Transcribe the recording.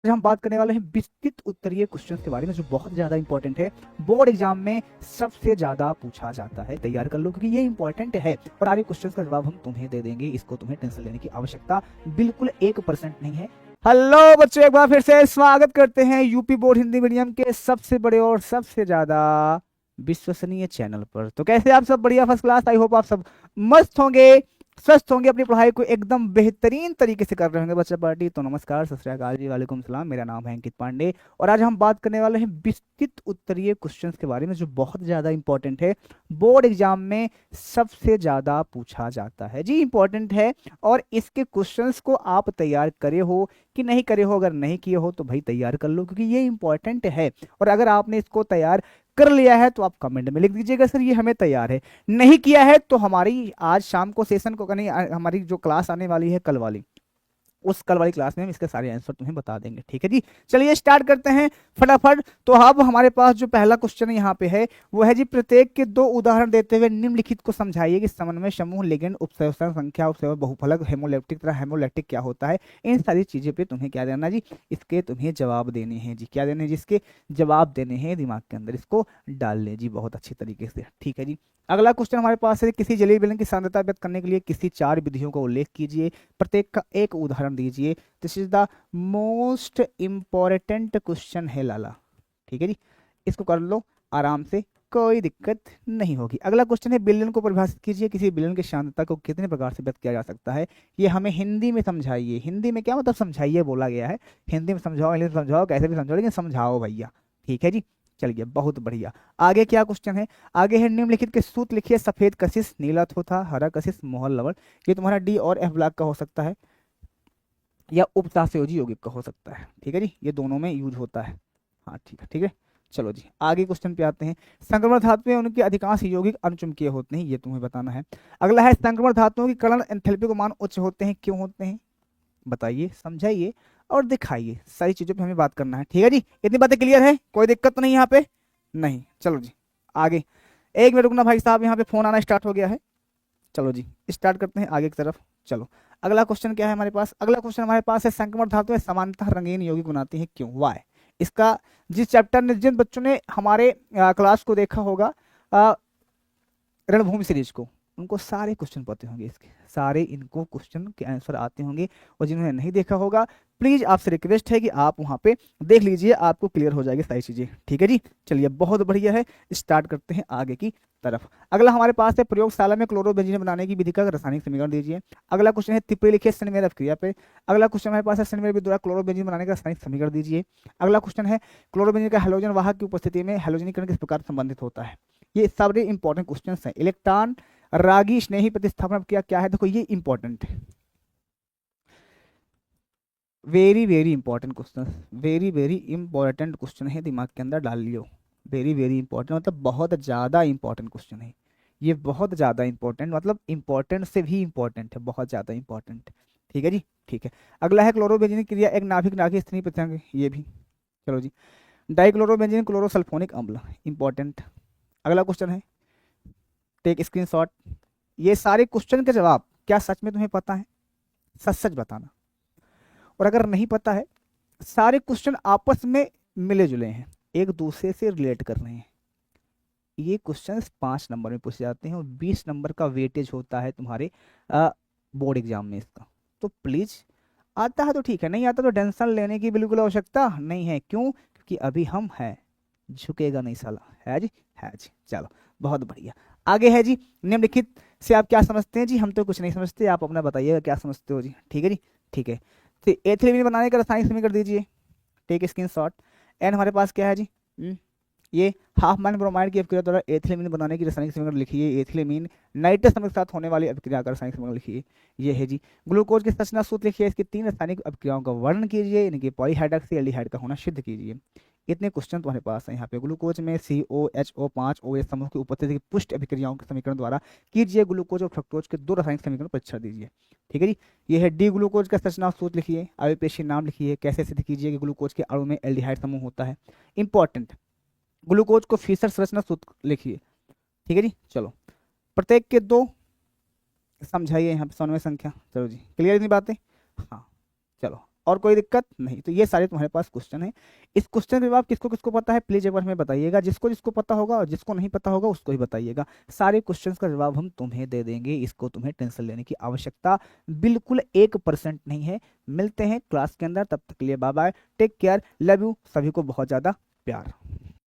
आज हम बात करने वाले हैं विस्तृत उत्तरीय क्वेश्चन के बारे में, जो बहुत ज्यादा इंपॉर्टेंट है, बोर्ड एग्जाम में सबसे ज्यादा पूछा जाता है। तैयार कर लो क्योंकि ये इंपॉर्टेंट है और सारे क्वेश्चन का जवाब हम तुम्हें दे देंगे। इसको तुम्हें टेंशन लेने की आवश्यकता बिल्कुल 1% नहीं है। हेलो बच्चों, एक बार फिर से स्वागत करते हैं यूपी बोर्ड हिंदी मीडियम के सबसे बड़े और सबसे ज्यादा विश्वसनीय चैनल पर। तो कैसे आप सब? बढ़िया, फर्स्ट क्लास। आई होप आप सब मस्त होंगे, स्वस्थ होंगे, अपनी पढ़ाई को एकदम बेहतरीन तरीके से कर रहे होंगे बच्चा पार्टी। तो नमस्कार, सत श्री अकाल जी, वालेकुम सलाम। मेरा नाम है अंकित पांडे और आज हम बात करने वाले हैं विस्तृत उत्तरीय क्वेश्चंस के बारे में, जो बहुत ज्यादा इंपॉर्टेंट है, बोर्ड एग्जाम में सबसे ज्यादा पूछा जाता है। जी इंपॉर्टेंट है और इसके क्वेश्चंस को आप तैयार करे हो कि नहीं करे हो। अगर नहीं किए हो तो भाई तैयार कर लो क्योंकि ये इंपॉर्टेंट है। और अगर आपने इसको तैयार कर लिया है तो आप कमेंट में लिख दीजिएगा सर ये हमें तैयार है। नहीं किया है तो हमारी आज शाम को सेशन को नहीं, हमारी जो क्लास आने वाली है कल वाली, उस कल वाली क्लास में हम इसके सारे आंसर तुम्हें बता देंगे। ठीक है जी, चलिए स्टार्ट करते हैं फटाफट। तो अब हमारे पास जो पहला क्वेश्चन यहाँ पे है वो है जी, प्रत्येक के 2 उदाहरण देते हुए निम्नलिखित को समझाइए कि समन्वय, समूह, लिगेंड, उपसंयोजन संख्या, उपसर्ग, बहुफलक, हेमोलेप्टिक तथा हेमोलेक्टिक क्या होता है। इन सारी चीजें पे तुम्हें क्या देना जी, इसके तुम्हें जवाब देने हैं जी। क्या देने हैं? जिसके जवाब देने हैं, दिमाग के अंदर इसको डाल ले जी बहुत अच्छी तरीके से। ठीक है जी, अगला क्वेश्चन हमारे पास है, किसी जलीय विलयन की सांद्रता व्यक्त करने के लिए किसी 4 विधियों का उल्लेख कीजिए, प्रत्येक का एक उदाहरण दीजिए। This is the most important question है लाला। ठीक है जी, इसको कर लो आराम से, कोई दिक्कत नहीं होगी। अगला क्वेश्चन है, विलयन को परिभाषित कीजिए, किसी विलयन की सांद्रता को कितने प्रकार से व्यक्त किया जा सकता है। ये हमें हिंदी में समझाइए। हिंदी में क्या मतलब समझाइए बोला गया है, हिंदी में समझाओ, इंग्लिश में समझाओ, कैसे भी समझाओ लेकिन समझाओ भैया। ठीक है जी, चलिए बहुत बढ़िया। आगे क्या क्वेश्चन है? आगे है, निम्नलिखित के सूत्र लिखिए, सफेद कशिश, नीला थोथा, हरा कशिश, मोहर लवण। ये तुम्हारा डी और एफ ब्लॉक का हो सकता है या उपतापयोजी यौगिक का हो सकता है। ठीक है जी, ये दोनों में यूज होता है। हाँ ठीक है, ठीक है। चलो जी आगे क्वेश्चन पे आते हैं। संक्रमण धातुएं उनके अधिकांश यौगिक अनुचुंबकीय होते हैं, ये तुम्हें बताना है। अगला है, संक्रमण धातुओं की कर्ण एंथैल्पी को मान उच्च होते हैं, क्यों होते हैं? बताइए, समझाइए और दिखाइए। सारी चीजों पे हमें बात करना है। ठीक है जी, इतनी बातें क्लियर है, कोई दिक्कत तो नहीं यहाँ पे? नहीं। चलो जी आगे, एक मिनट रुकना भाई साहब, यहाँ पे फोन आना स्टार्ट हो गया है। चलो जी स्टार्ट करते हैं आगे की तरफ। चलो अगला क्वेश्चन क्या है हमारे पास? अगला क्वेश्चन हमारे पास है, संक्रमण धातुएं सामान्यतः रंगीन यौगिक बनाती हैं, क्यों? वाई? इसका जिस चैप्टर ने, जिन बच्चों ने हमारे क्लास को देखा होगा, रणभूमि सीरीज को, उनको सारे क्वेश्चन पते होंगे, इसके सारे इनको क्वेश्चन के आंसर आते होंगे। और जिन्होंने नहीं देखा होगा प्लीज आपसे रिक्वेस्ट है कि आप वहां पे देख लीजिए, आपको क्लियर हो जाएगी सारी चीजें। ठीक है जी, चलिए बहुत बढ़िया है, स्टार्ट करते हैं आगे की तरफ। अगला हमारे पास है, प्रयोगशाला में क्लोरोबेंजीन बनाने की विधि का रासायनिक समीकरण दीजिए। अगला क्वेश्चन है, टिप्पणी लिखिए सनमेर अभिक्रिया पे। अगला क्वेश्चन हमारे पास है, सनमेर विधि द्वारा क्लोरोबेंजीन बनाने का रासायनिक समीकरण दीजिए। अगला क्वेश्चन है, क्लोरोबेंजीन का हैलोजन वाहक की उपस्थिति में हैलोजनीकरण किस प्रकार संबंधित होता है। ये सारे इंपॉर्टेंट क्वेश्चन हैं। इलेक्ट्रॉन रागी स्नेही प्रतिस्थापन क्या है? देखो ये इंपॉर्टेंट है, very very important question, very very important question है, दिमाग के अंदर डाल लियो। वेरी वेरी इंपॉर्टेंट मतलब बहुत ज्यादा इंपॉर्टेंट क्वेश्चन है ये, बहुत ज्यादा इंपॉर्टेंट मतलब इंपॉर्टेंट से भी इंपॉर्टेंट है, बहुत ज्यादा इंपॉर्टेंट। ठीक है जी, ठीक है। अगला है, क्लोरोबेंजीन क्रिया एक नाभिक नाभिक स्थिति प्रतिक्रिया, ये भी। चलो जी, डाइक्लोरोबेंजीन क्लोरोसल्फोनिक अम्ल, इंपॉर्टेंट। अगला क्वेश्चन है, टेक स्क्रीनशॉट। ये सारे क्वेश्चन के जवाब क्या सच में तुम्हें पता है? सच सच बताना। और अगर नहीं पता है, सारे क्वेश्चन आपस में मिले जुले हैं, एक दूसरे से रिलेट कर रहे हैं। ये क्वेश्चन 5 नंबर में पूछे जाते हैं और 20 नंबर का वेटेज होता है तुम्हारे बोर्ड एग्जाम में इसका। तो प्लीज, आता है तो ठीक है, नहीं आता तो टेंशन लेने की बिल्कुल आवश्यकता नहीं है। क्यों? क्योंकि अभी हम हैं, झुकेगा नहीं साला। है जी, है जी। चलो बहुत बढ़िया, आगे है जी, निम्नलिखित से आप क्या समझते हैं जी? हम तो कुछ नहीं समझते, आप अपना बताइएगा क्या समझते हो जी। ठीक है जी, ठीक है। तो एथिलीन बनाने का रासायनिक समीकरण दीजिए, टेक स्क्रीनशॉट। एंड हमारे पास क्या है जी? ये हाफ मैन ब्रोमाइड की अभिक्रिया द्वारा एथिलीन बनाने की रासायनिक समीकरण लिखिए। एथिलीन नाइट्रस समूह के साथ होने वाली अभिक्रिया का रासायनिक समीकरण लिखिए, ये है जी। ग्लूकोज की संरचना सूत्र लिखिए, इसकी 3 रासायनिक अभिक्रियाओं का वर्णन कीजिए, इनके पॉलीहाइड्रॉक्सी एल्डिहाइड का होना सिद्ध कीजिए। इतने क्वेश्चन तुम्हारे पास है यहाँ पे। ग्लूकोज में COHO5OH समूह की उपस्थिति की पुष्ट अभिक्रियाओं के समीकरण द्वारा कीजिए। ग्लूकोज और फ्रक्टोज के 2 रासायनिक समीकरण परीक्षण दीजिए। ठीक है जी, ये है डी ग्लूकोज का संरचना सूत्र लिखिए, अविपेशी नाम लिखिए, कैसे सिद्ध कीजिए कि ग्लूकोज के अणु में एल्डिहाइड समूह होता है। इंपॉर्टेंट, ग्लूकोज को फीसर संरचना सूत्र लिखिए। ठीक है जी, चलो प्रत्येक के 2 समझाइए यहाँ पे समन्वय संख्या। चलो जी, क्लियर इतनी बातें? हाँ चलो और कोई दिक्कत नहीं। तो ये सारे तुम्हारे पास क्वेश्चन है। इस क्वेश्चन के जवाब किसको किसको पता है प्लीज एक बार हमें बताइएगा, जिसको जिसको पता होगा, और जिसको नहीं पता होगा उसको ही बताइएगा। सारे क्वेश्चंस का जवाब हम तुम्हें दे देंगे, इसको तुम्हें टेंशन लेने की आवश्यकता बिल्कुल 1% नहीं है। मिलते हैं क्लास के अंदर, तब तक के लिए bye bye, take care, love you, सभी को बहुत ज्यादा प्यार।